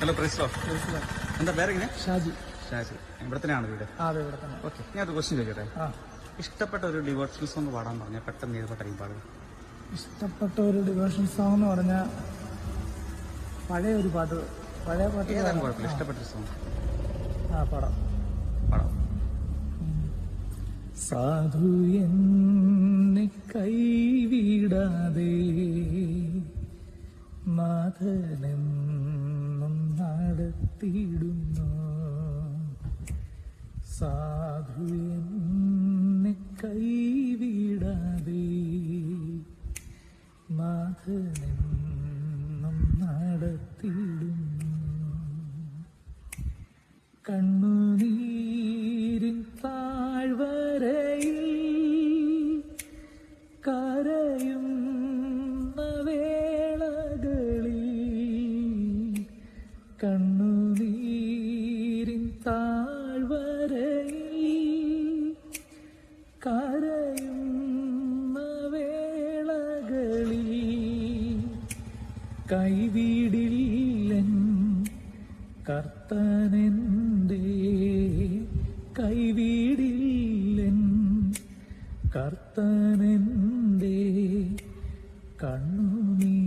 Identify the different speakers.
Speaker 1: Hello Cristo, എന്താ പേരെങ്ങനെ?
Speaker 2: ഷാജി.
Speaker 1: ഷാജി. ഇവിടെ തന്നെയാണ് വീട്?
Speaker 2: അതെ, ഇവിടെ തന്നെ.
Speaker 1: ഓക്കെ, ഞാൻ ഒരു ക്വസ്റ്റ്യൻ ചോദിക്കട്ടെ? ഇഷ്ടപ്പെട്ട ഒരു ഡിവോഷണൽ സോങ് പാടാൻ പറഞ്ഞാൽ പെട്ടെന്ന് ഏത് പാടുക?
Speaker 2: ഇഷ്ടപ്പെട്ട ഒരു ഡിവോഷണൽ സോങ് എന്ന് പറഞ്ഞാൽ പഴയ ഒരു പാട്ട്. പഴയ പാട്ട്
Speaker 1: ഏതാണ് കുഴപ്പമില്ല, ഇഷ്ടപ്പെട്ട സോങ്
Speaker 2: പാടാം.
Speaker 1: പാടാം.
Speaker 2: സാധു എന്നെ കൈവിടാതെ നാഥനെന്നും നടത്തിയിടുന്നു. സാധു എന്നെ കൈവിടാതെ നാഥനെന്നും നടത്തിയിടുന്നു. കണ്ണുനീരിൻ താഴ്വരയിൽ കരയുന്ന വേളകളിൽ, കണ്ണുനീരിൻ താഴ്വരയിൽ കരയുന്ന വേളകളിൽ കൈവിടില്ലൻ കർത്തനെന്തേ, കൈവിടില്ലൻ കർത്തനെന്തേ കണ്ണുനീ